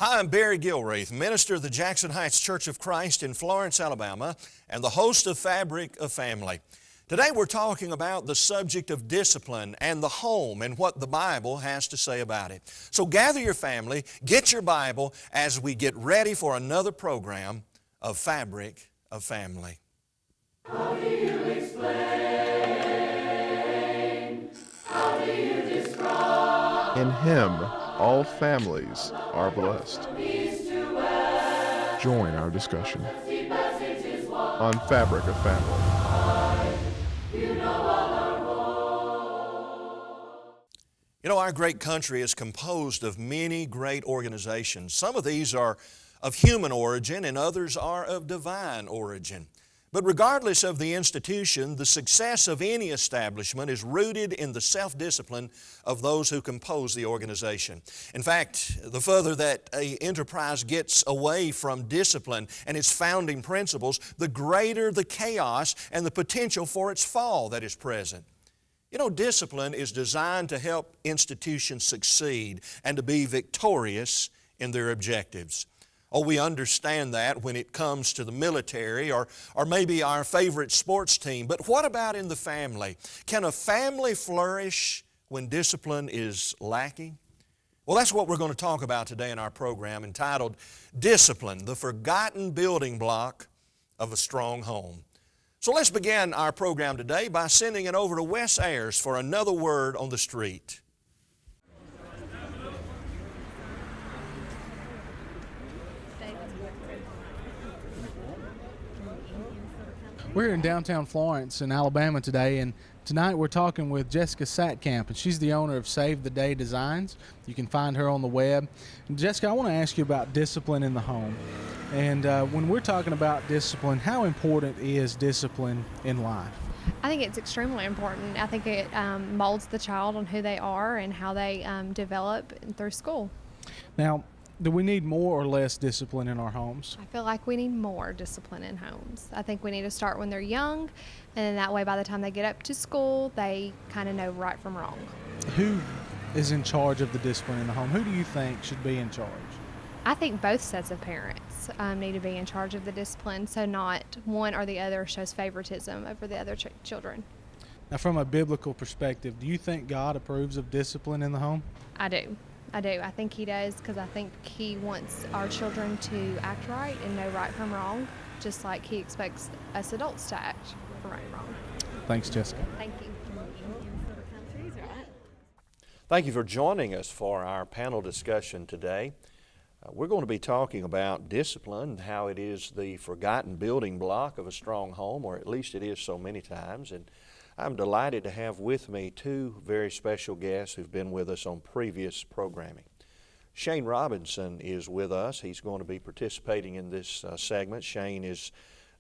Hi, I'm Barry Gilreath, minister of the Jackson Heights Church of Christ in Florence, Alabama, and the host of Fabric of Family. Today we're talking about the subject of discipline and the home and what the Bible has to say about it. So gather your family, get your Bible as we get ready for another program of Fabric of Family. How do you explain? How do you describe? In Him, all families are blessed. Join our discussion on Fabric of Family. You know, our great country is composed of many great organizations. Some of these are of human origin and others are of divine origin. But regardless of the institution, the success of any establishment is rooted in the self-discipline of those who compose the organization. In fact, the further that an enterprise gets away from discipline and its founding principles, the greater the chaos and the potential for its fall that is present. You know, discipline is designed to help institutions succeed and to be victorious in their objectives. Oh, we understand that when it comes to the military or maybe our favorite sports team. But what about in the family? Can a family flourish when discipline is lacking? Well, that's what we're going to talk about today in our program entitled Discipline, the Forgotten Building Block of a Strong Home. So let's begin our program today by sending it over to Wes Ayers for another word on the street. We're in downtown Florence in Alabama today, and tonight we're talking with Jessica Satkamp, and she's the owner of Save the Day Designs. You can find her on the web. And Jessica, I want to ask you about discipline in the home. And when we're talking about discipline, how important is discipline in life? I think it's extremely important. I think it molds the child on who they are and how they develop through school. Now, do we need more or less discipline in our homes? I feel like we need more discipline in homes. I think we need to start when they're young, and then that way by the time they get up to school, they kind of know right from wrong. Who is in charge of the discipline in the home? Who do you think should be in charge? I think both sets of parents need to be in charge of the discipline, so not one or the other shows favoritism over the other children. Now, from a biblical perspective, do you think God approves of discipline in the home? I do. I think He does, because I think He wants our children to act right and know right from wrong, just like He expects us adults to act right and wrong. Thanks, Jessica. Thank you. Thank you for joining us for our panel discussion today. We're going to be talking about discipline and how it is the forgotten building block of a strong home, or at least it is so many times. And I'm delighted to have with me two very special guests who've been with us on previous programming. Shane Robinson is with us. He's going to be participating in this segment. Shane is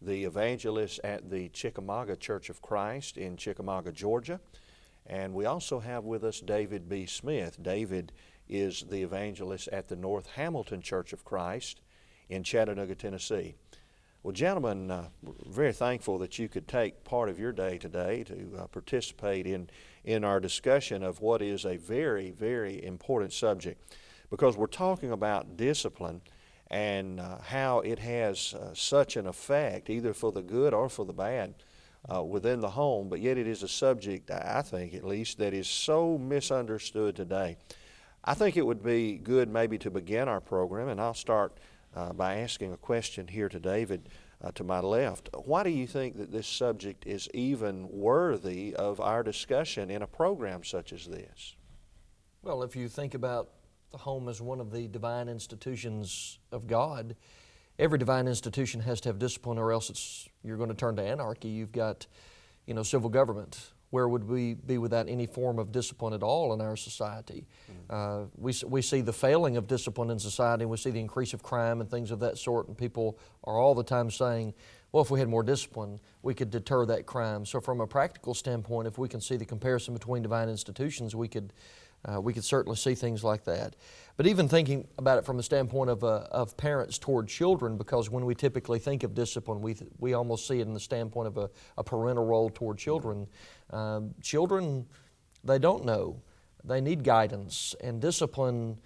the evangelist at the Chickamauga Church of Christ in Chickamauga, Georgia. And we also have with us David B. Smith. David is the evangelist at the North Hamilton Church of Christ in Chattanooga, Tennessee. Well, gentlemen, we're very thankful that you could take part of your day today to participate in our discussion of what is a very, very important subject, because we're talking about discipline and how it has such an effect, either for the good or for the bad, within the home, but yet it is a subject, I think at least, that is so misunderstood today. I think it would be good maybe to begin our program, and I'll start by asking a question here to David to my left. Why do you think that this subject is even worthy of our discussion in a program such as this? Well, if you think about the home as one of the divine institutions of God, every divine institution has to have discipline, or else you're going to turn to anarchy. You've got, civil government. Where would we be without any form of discipline at all in our society? We see the failing of discipline in society, and we see the increase of crime and things of that sort, and people are all the time saying, well, if we had more discipline, we could deter that crime. So from a practical standpoint, if we can see the comparison between divine institutions, we could certainly see things like that. But even thinking about it from the standpoint of parents toward children, because when we typically think of discipline, we almost see it in the standpoint of a parental role toward children. Children, they don't know. They need guidance, and discipline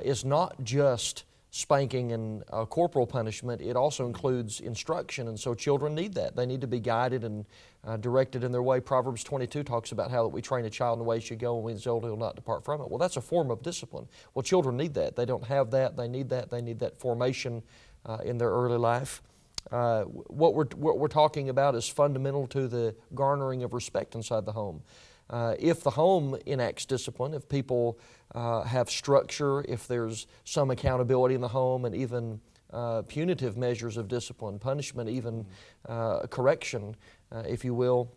is not just spanking and corporal punishment, it also includes instruction, and so children need that. They need to be guided and directed in their way. Proverbs 22 talks about how that we train a child in the way he should go, and when he's old, he'll not depart from it. Well, that's a form of discipline. Well, children need that. They don't have that. They need that. They need that formation in their early life. What we're talking about is fundamental to the garnering of respect inside the home. If the home enacts discipline, if people have structure, if there's some accountability in the home, and even punitive measures of discipline, punishment, even correction, if you will,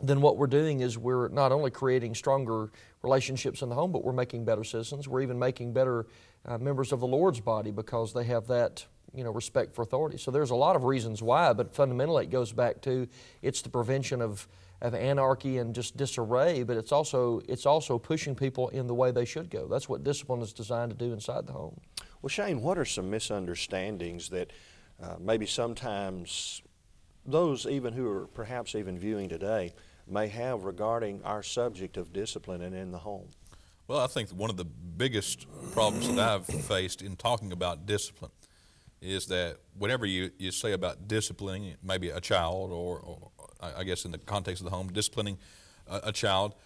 then what we're doing is we're not only creating stronger relationships in the home, but we're making better citizens. We're even making better members of the Lord's body because they have that respect for authority. So there's a lot of reasons why, but fundamentally it goes back to it's the prevention of anarchy and just disarray, but it's also pushing people in the way they should go. That's what discipline is designed to do inside the home. Well, Shane, what are some misunderstandings that maybe sometimes those even who are perhaps even viewing today may have regarding our subject of discipline and in the home? Well, I think one of the biggest problems that I've faced in talking about discipline is that whenever you say about disciplining maybe a child, or I guess in the context of the home, disciplining a child,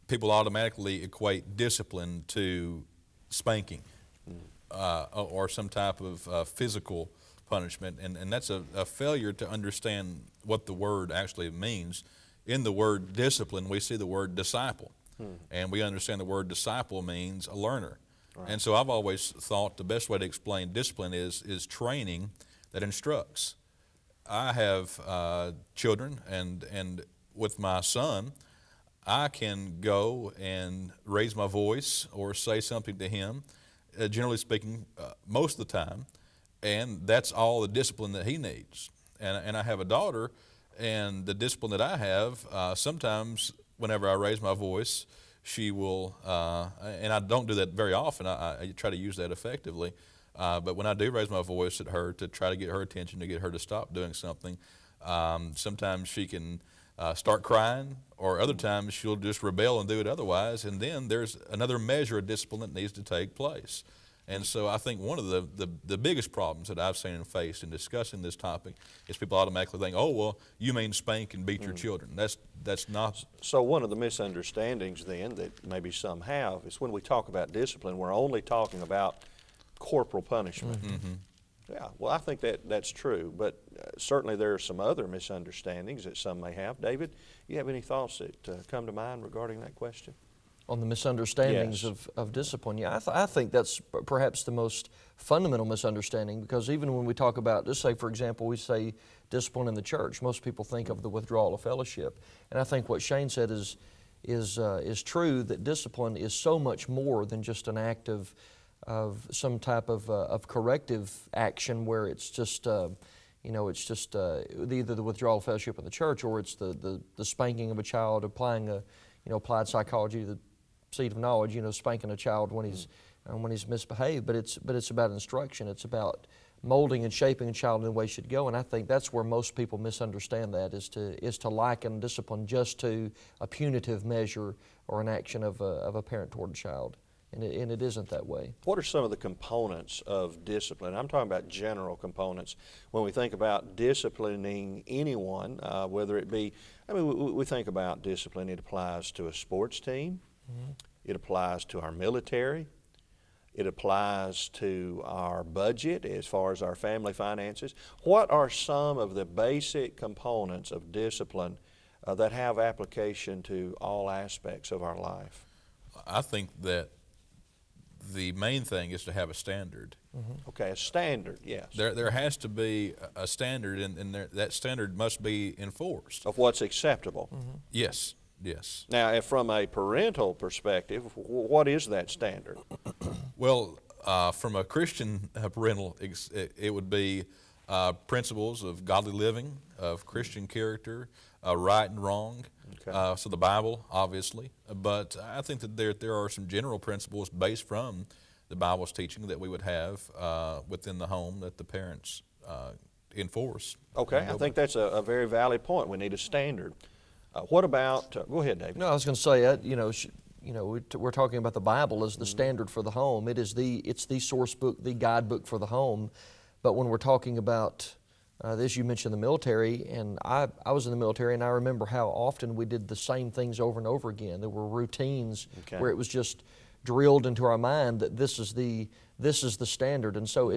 people automatically equate discipline to spanking or some type of physical punishment, and that's a failure to understand what the word actually means. In the word discipline, we see the word disciple, and we understand the word disciple means a learner. Right. And so I've always thought the best way to explain discipline is training that instructs. I have children, and with my son, I can go and raise my voice or say something to him, generally speaking, most of the time, and that's all the discipline that he needs. And I have a daughter, and the discipline that I have, sometimes whenever I raise my voice, she will, and I don't do that very often, I try to use that effectively, but when I do raise my voice at her to try to get her attention, to get her to stop doing something, sometimes she can start crying, or other times she'll just rebel and do it otherwise, and then there's another measure of discipline that needs to take place. And so I think one of the biggest problems that I've seen and faced in discussing this topic is people automatically think, oh, well, you mean spank and beat your children. That's not. So one of the misunderstandings then that maybe some have is when we talk about discipline, we're only talking about corporal punishment. Mm-hmm. Yeah, well, I think that's true, but certainly there are some other misunderstandings that some may have. David, you have any thoughts that come to mind regarding that question? On the misunderstandings Yes. of discipline, yeah, I think that's perhaps the most fundamental misunderstanding, because even when we talk about, just say for example, we say discipline in the church, most people think of the withdrawal of fellowship, and I think what Shane said is true, that discipline is so much more than just an act of some type of corrective action where it's just it's just either the withdrawal of fellowship in the church, or it's the spanking of a child, applying applied psychology to the seed of knowledge, spanking a child when he's misbehaved. But it's about instruction. It's about molding and shaping a child in the way he should go. And I think that's where most people misunderstand that, is to liken discipline just to a punitive measure or an action of a parent toward a child. And it isn't that way. What are some of the components of discipline? I'm talking about general components. When we think about disciplining anyone, whether it be, we think about discipline, it applies to a sports team, it applies to our military, it applies to our budget as far as our family finances. What are some of the basic components of discipline that have application to all aspects of our life? I think that the main thing is to have a standard. Okay, a standard, yes. There has to be a standard, and that standard must be enforced. Of what's acceptable. Yes, yes. Now, from a parental perspective, what is that standard? Well, from a Christian parental, it would be principles of godly living, of Christian character, right and wrong. Okay. So the Bible, obviously, but I think that there are some general principles based from the Bible's teaching that we would have within the home that the parents enforce. Okay, I think that's a very valid point. We need a standard. What about, go ahead, David. No, I was going to say, we're talking about the Bible as the standard for the home. It's the source book, the guidebook for the home. But when we're talking about this, you mentioned the military, and I was in the military, and I remember how often we did the same things over and over again. There were routines where it was just drilled into our mind that this is the standard. And so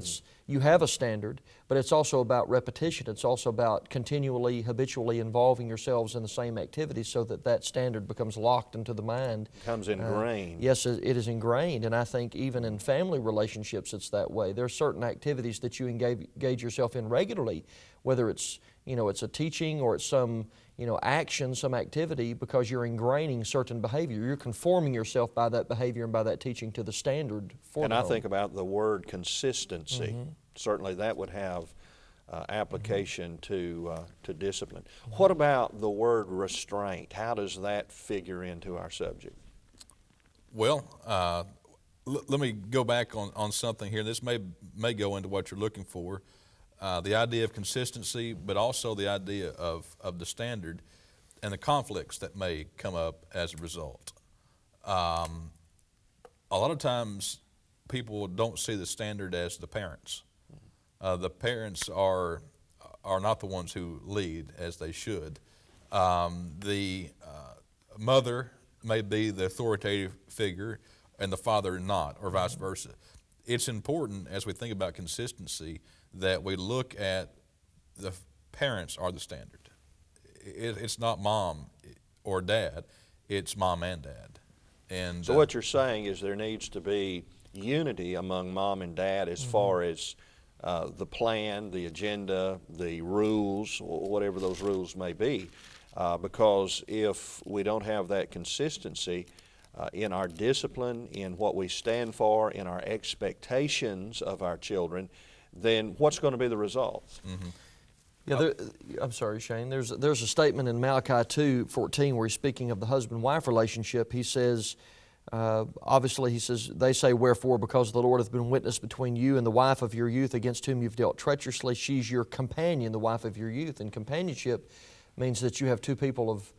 you have a standard, but it's also about repetition. It's also about continually, habitually involving yourselves in the same activities so that standard becomes locked into the mind. Becomes ingrained. Yes, it is ingrained, and I think even in family relationships it's that way. There are certain activities that you engage yourself in regularly, whether it's a teaching or it's some action, some activity, because you're ingraining certain behavior. You're conforming yourself by that behavior and by that teaching to the standard for the home. think about the word consistency. Certainly that would have application to discipline. What about the word restraint? How does that figure into our subject? Well, let me go back on something here. This may go into what you're looking for. The idea of consistency, but also the idea of the standard and the conflicts that may come up as a result. A lot of times people don't see the standard as the parents. The parents are not the ones who lead as they should. The mother may be the authoritative figure and the father not, or vice versa. It's important as we think about consistency that we look at the parents are the standard. It's not mom or dad, it's mom and dad. And So what you're saying is there needs to be unity among mom and dad as far as the plan, the agenda, the rules, whatever those rules may be. Because if we don't have that consistency in our discipline, in what we stand for, in our expectations of our children, then what's going to be the result? Yeah, I'm sorry, Shane. There's a statement in Malachi 2:14 where he's speaking of the husband-wife relationship. He says, they say, wherefore, because the Lord hath been witness between you and the wife of your youth against whom you've dealt treacherously, she's your companion, the wife of your youth. And companionship means that you have two people of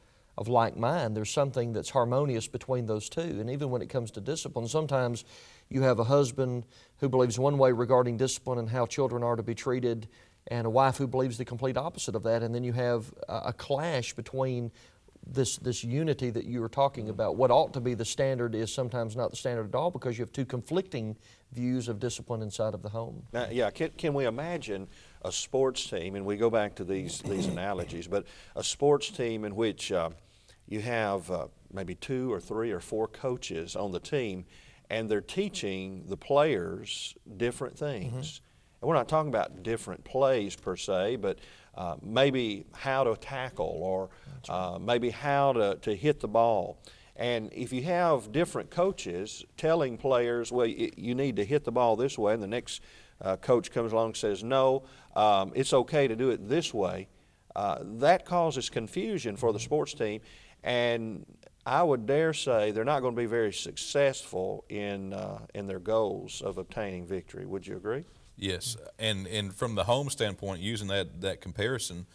like mind. There's something that's harmonious between those two. And even when it comes to discipline, sometimes you have a husband who believes one way regarding discipline and how children are to be treated, and a wife who believes the complete opposite of that, and then you have a clash between this unity that you were talking about. What ought to be the standard is sometimes not the standard at all because you have two conflicting views of discipline inside of the home. Now, can we imagine a sports team, and we go back to these analogies, but a sports team in which you have maybe 2 or 3 or 4 coaches on the team, and they're teaching the players different things. And we're not talking about different plays per se, but maybe how to tackle or maybe how to hit the ball. And if you have different coaches telling players, well, you need to hit the ball this way, and the next coach comes along and says, no, it's okay to do it this way, that causes confusion for the sports team. And I would dare say they're not going to be very successful in their goals of obtaining victory. Would you agree? yes, and from the home standpoint, using that comparison,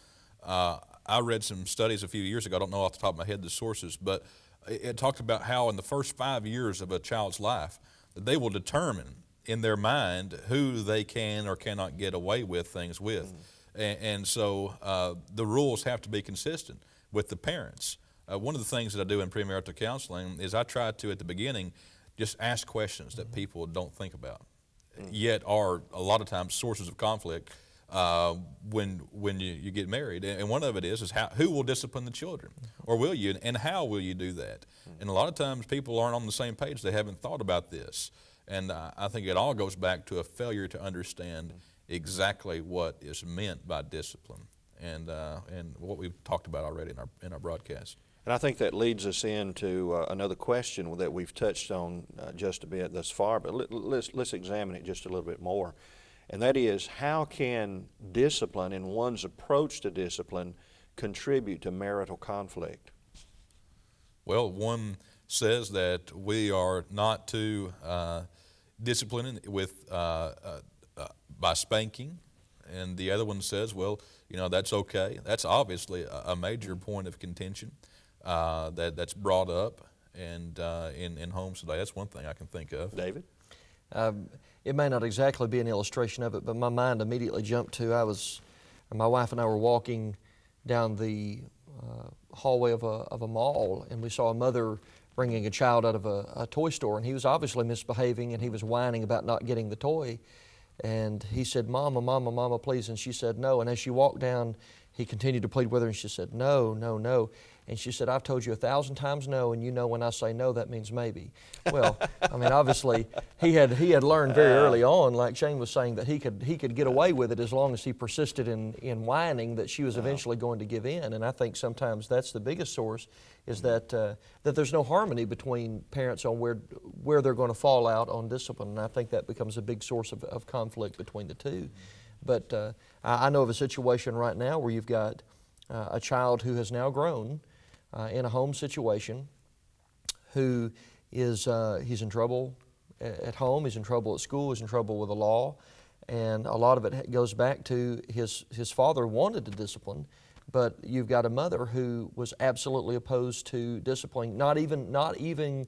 I read some studies a few years ago. I don't know off the top of my head the sources, but it talked about how in the first 5 years of a child's life, that they will determine in their mind who they can or cannot get away with things with. And so the rules have to be consistent with the parents. One of the things that I do in premarital counseling is I try to, at the beginning, just ask questions that people don't think about, yet are a lot of times sources of conflict when you get married. And one of it is who will discipline the children, or will you, and how will you do that? And a lot of times people aren't on the same page. They haven't thought about this. And I think it all goes back to a failure to understand exactly what is meant by discipline, and what we've talked about already in our broadcast. And I think that leads us into another question that we've touched on just a bit thus far, but let's examine it just a little bit more. And that is, how can discipline and one's approach to discipline contribute to marital conflict? Well, one says that we are not to discipline by spanking, and the other one says, well, that's okay. That's obviously a major point of contention that's brought up, and in homes today. That's one thing I can think of. David? It may not exactly be an illustration of it, but my mind immediately jumped to my wife and I were walking down the hallway of a mall, and we saw a mother bringing a child out of a toy store, and he was obviously misbehaving, and he was whining about not getting the toy. And he said, "Mama, Mama, Mama, please." And she said, "No." And as she walked down, he continued to plead with her, and she said, "No, no, no." And she said, "I've told you 1,000 times no, and you know when I say no, that means maybe." Well, I mean, obviously, he had learned very early on, like Shane was saying, that he could get away with it as long as he persisted in whining, that she was eventually going to give in. And I think sometimes that's the biggest source, is that there's no harmony between parents on where they're going to fall out on discipline. And I think that becomes a big source of conflict between the two. But I know of a situation right now where you've got a child who has now grown in a home situation, who is he's in trouble at home, he's in trouble at school, he's in trouble with the law, and a lot of it goes back to his father wanted to discipline, but you've got a mother who was absolutely opposed to disciplining, not even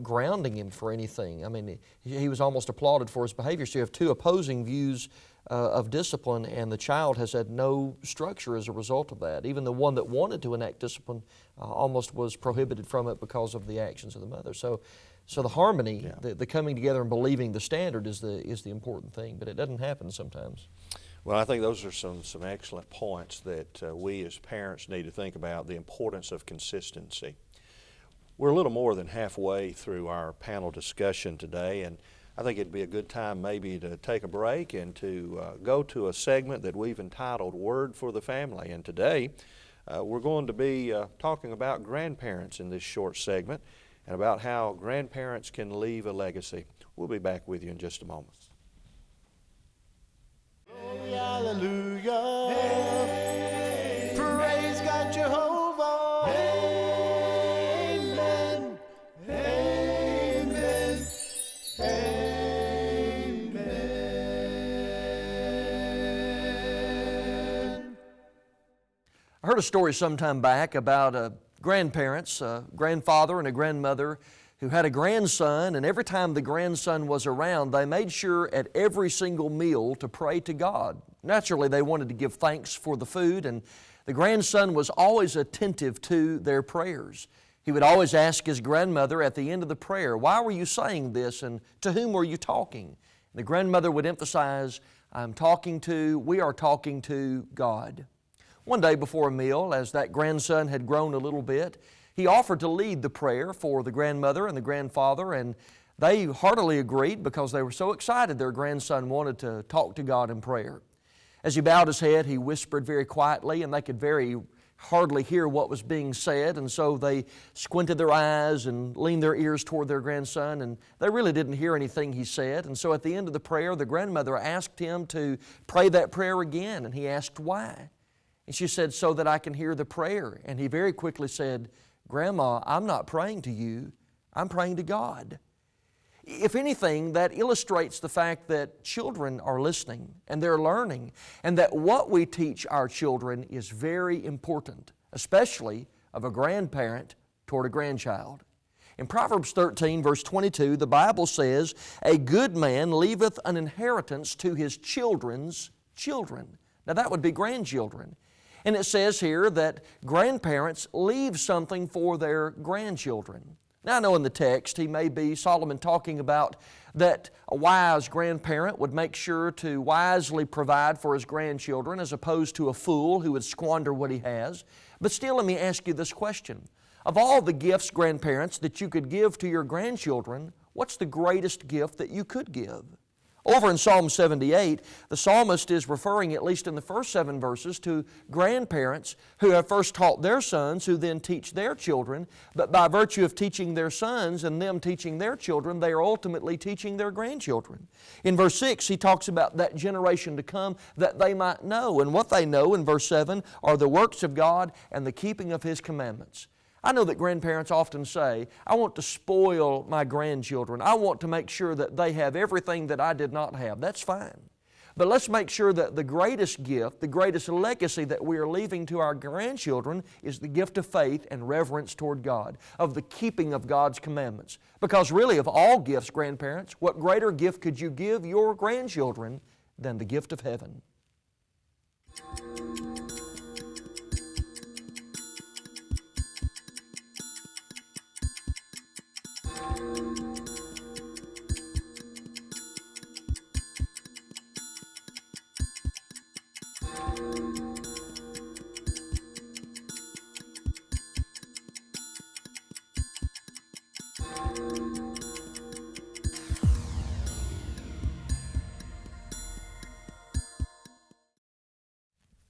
grounding him for anything. I mean, he was almost applauded for his behavior. So you have two opposing views of discipline, and the child has had no structure as a result of that. Even the one that wanted to enact discipline almost was prohibited from it because of the actions of the mother. So the harmony, the coming together and believing the standard is the important thing, but it doesn't happen sometimes. Well, I think those are some excellent points that we as parents need to think about, the importance of consistency. We're a little more than halfway through our panel discussion today, and I think it'd be a good time maybe to take a break and to go to a segment that we've entitled Word for the Family. And today we're going to be talking about grandparents in this short segment and about how grandparents can leave a legacy. We'll be back with you in just a moment. Glory, hallelujah. Hey. Praise God Jehovah. Amen. Amen. Amen. I heard a story some time back about grandparents, a grandfather and a grandmother who had a grandson, and every time the grandson was around, they made sure at every single meal to pray to God. Naturally, they wanted to give thanks for the food, and the grandson was always attentive to their prayers. He would always ask his grandmother at the end of the prayer, "Why were you saying this, and to whom were you talking?" And the grandmother would emphasize, we are talking to God." One day before a meal, as that grandson had grown a little bit, he offered to lead the prayer for the grandmother and the grandfather, and they heartily agreed because they were so excited their grandson wanted to talk to God in prayer. As he bowed his head, he whispered very quietly, and they could very hardly hear what was being said, and so they squinted their eyes and leaned their ears toward their grandson, and they really didn't hear anything he said. And so at the end of the prayer, the grandmother asked him to pray that prayer again, and he asked why. And she said, "So that I can hear the prayer." And he very quickly said, "Grandma, I'm not praying to you, I'm praying to God." If anything, that illustrates the fact that children are listening and they're learning, and that what we teach our children is very important, especially of a grandparent toward a grandchild. In Proverbs 13, verse 22, the Bible says, "A good man leaveth an inheritance to his children's children." Now that would be grandchildren. And it says here that grandparents leave something for their grandchildren. Now I know in the text he may be Solomon talking about that a wise grandparent would make sure to wisely provide for his grandchildren as opposed to a fool who would squander what he has. But still, let me ask you this question. Of all the gifts, grandparents, that you could give to your grandchildren, what's the greatest gift that you could give? Over in Psalm 78, the psalmist is referring, at least in the first 7 verses, to grandparents who have first taught their sons, who then teach their children, but by virtue of teaching their sons and them teaching their children, they are ultimately teaching their grandchildren. In verse 6, he talks about that generation to come that they might know, and what they know in verse 7 are the works of God and the keeping of His commandments. I know that grandparents often say, "I want to spoil my grandchildren. I want to make sure that they have everything that I did not have." That's fine. But let's make sure that the greatest gift, the greatest legacy that we are leaving to our grandchildren is the gift of faith and reverence toward God, of the keeping of God's commandments. Because really, of all gifts, grandparents, what greater gift could you give your grandchildren than the gift of heaven?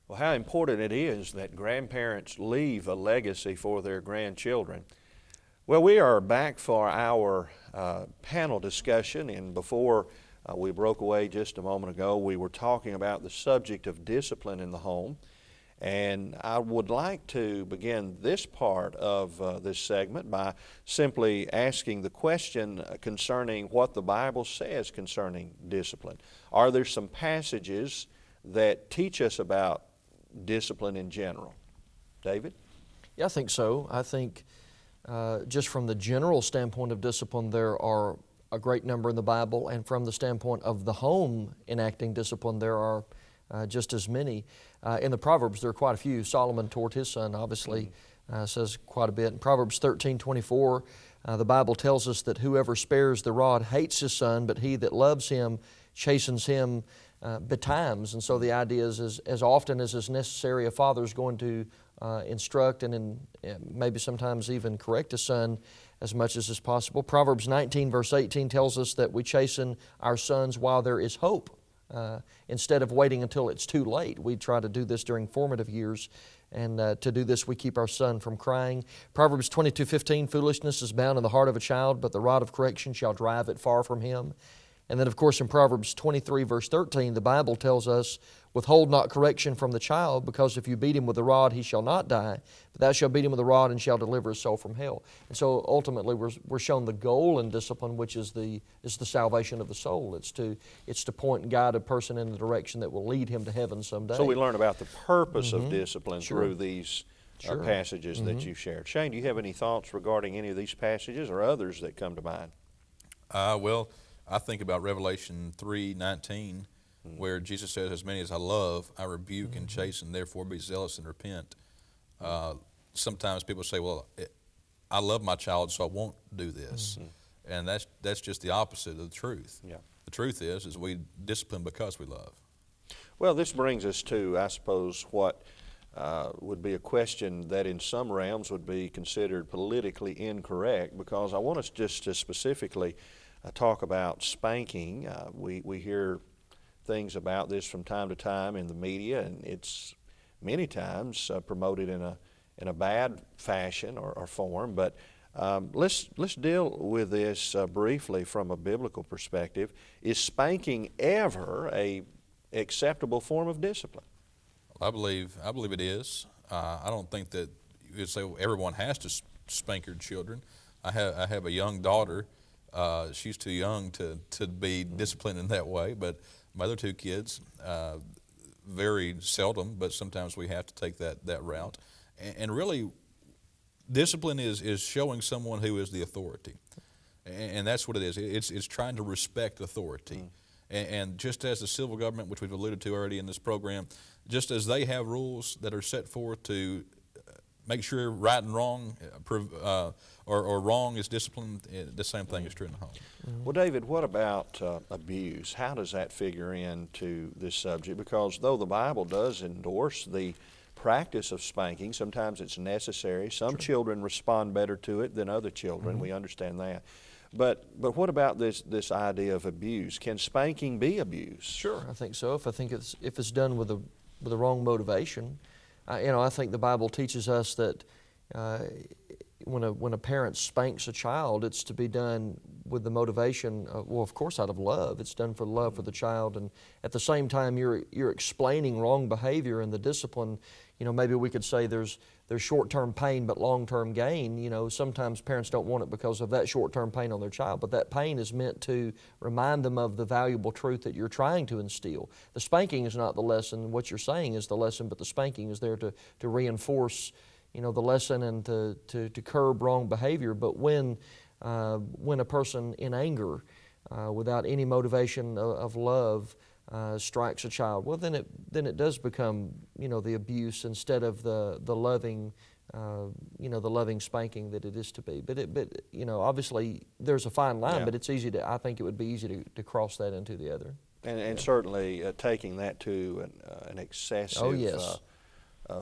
Well, how important it is that grandparents leave a legacy for their grandchildren. Well, we are back for our panel discussion, and before we broke away just a moment ago, we were talking about the subject of discipline in the home. And I would like to begin this part of this segment by simply asking the question concerning what the Bible says concerning discipline. Are there some passages that teach us about discipline in general? David? Yeah, I think so. I think just from the general standpoint of discipline, there are a great number in the Bible, and from the standpoint of the home enacting discipline, there are just as many. In the Proverbs, there are quite a few. Solomon toward his son, obviously, says quite a bit. In Proverbs 13:24, the Bible tells us that whoever spares the rod hates his son, but he that loves him chastens him betimes. And so the idea is as often as is necessary, a father is going to instruct and maybe sometimes even correct a son as much as is possible. Proverbs 19 verse 18 tells us that we chasten our sons while there is hope. Instead of waiting until it's too late. We try to do this during formative years, and to do this we keep our son from crying. Proverbs 22:15, foolishness is bound in the heart of a child, but the rod of correction shall drive it far from him. And then, of course, in Proverbs 23, verse 13, the Bible tells us, withhold not correction from the child, because if you beat him with the rod, he shall not die. But thou shalt beat him with the rod and shall deliver his soul from hell. And so, ultimately, we're shown the goal in discipline, which is the salvation of the soul. It's to point and guide a person in the direction that will lead him to heaven someday. So we learn about the purpose of discipline through these passages that you shared. Shane, do you have any thoughts regarding any of these passages or others that come to mind? Well, I think about Revelation 3:19, where Jesus says, as many as I love, I rebuke and chasten, therefore be zealous and repent. Sometimes people say, well, I love my child, so I won't do this. And that's just the opposite of the truth. Yeah. The truth is we discipline because we love. Well, this brings us to, I suppose, what would be a question that in some realms would be considered politically incorrect, because I want us just to specifically talk about spanking. We hear things about this from time to time in the media, and it's many times promoted in a bad fashion or form. But let's deal with this briefly from a biblical perspective. Is spanking ever a acceptable form of discipline? I believe it is. I don't think that you'd say everyone has to spank your children. I have a young daughter. She's too young to be disciplined in that way, but my other two kids, very seldom, but sometimes we have to take that route. And really, discipline is showing someone who is the authority. And that's what it is. It's trying to respect authority. And just as the civil government, which we've alluded to already in this program, just as they have rules that are set forth to make sure right and wrong or wrong is disciplined, the same thing is true in the home. Well, David, what about abuse? How does that figure into this subject? Because though the Bible does endorse the practice of spanking, sometimes it's necessary. Some children respond better to it than other children. We understand that. But what about this idea of abuse? Can spanking be abuse? Sure, I think so. If it's done with the wrong motivation. I think the Bible teaches us that when a parent spanks a child, it's to be done with the motivation, well, of course, out of love. It's done for love for the child, and at the same time, you're explaining wrong behavior and the discipline. Maybe we could say there's short-term pain but long-term gain. Sometimes parents don't want it because of that short-term pain on their child, but that pain is meant to remind them of the valuable truth that you're trying to instill. The spanking is not the lesson. What you're saying is the lesson, but the spanking is there to reinforce the lesson and to curb wrong behavior. But when a person in anger, without any motivation of love, strikes a child, well, then it does become the abuse instead of the loving the loving spanking that it is to be. But obviously there's a fine line, but it's easy I think it would be easy to cross that into the other. And certainly taking that to an excessive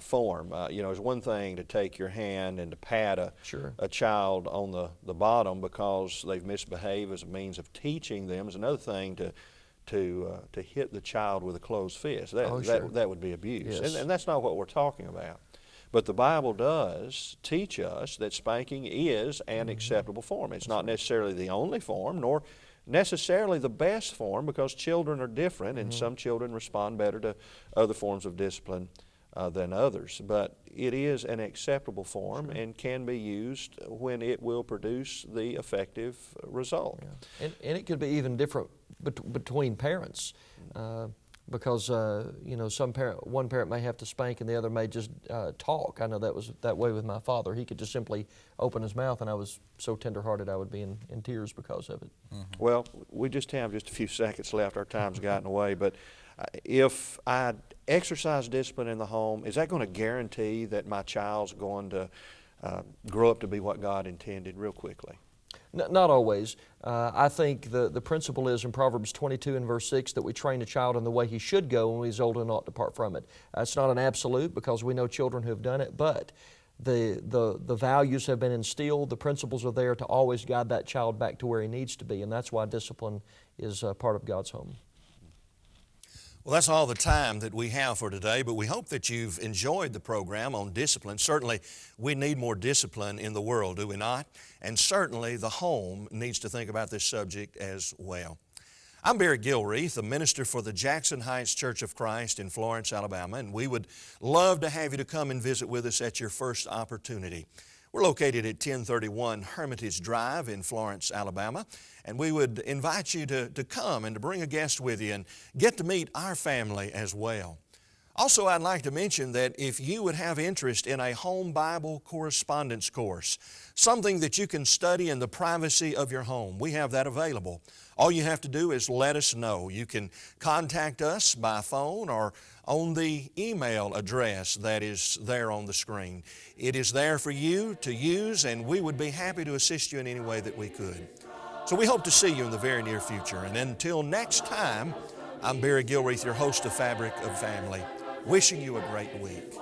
form. It's one thing to take your hand and to pat a child on the bottom because they've misbehaved as a means of teaching them. It's another thing to hit the child with a closed fist. That would be abuse. Yes. And that's not what we're talking about. But the Bible does teach us that spanking is an acceptable form. It's not necessarily the only form, nor necessarily the best form, because children are different, and some children respond better to other forms of discipline than others. But it is an acceptable form and can be used when it will produce the effective result. Yeah. And it could be even different between parents. Because one parent may have to spank and the other may just talk. I know that was that way with my father. He could just simply open his mouth, and I was so tender-hearted I would be in tears because of it. Well, we just have just a few seconds left. Our time's gotten away. But if I exercise discipline in the home, is that going to guarantee that my child's going to grow up to be what God intended? Real quickly. Not always. I think the principle is in Proverbs 22 and verse 6 that we train a child in the way he should go, and when he's old and not depart from it. It's not an absolute, because we know children who have done it, but the values have been instilled. The principles are there to always guide that child back to where he needs to be, and that's why discipline is part of God's home. Well, that's all the time that we have for today, but we hope that you've enjoyed the program on discipline. Certainly, we need more discipline in the world, do we not? And certainly, the home needs to think about this subject as well. I'm Barry Gilreath, a minister for the Jackson Heights Church of Christ in Florence, Alabama, and we would love to have you to come and visit with us at your first opportunity. We're located at 1031 Hermitage Drive in Florence, Alabama, and we would invite you to come and to bring a guest with you and get to meet our family as well. Also, I'd like to mention that if you would have interest in a home Bible correspondence course, something that you can study in the privacy of your home, we have that available. All you have to do is let us know. You can contact us by phone or on the email address that is there on the screen. It is there for you to use, and we would be happy to assist you in any way that we could. So we hope to see you in the very near future. And until next time, I'm Barry Gilreath, your host of Fabric of Family, wishing you a great week.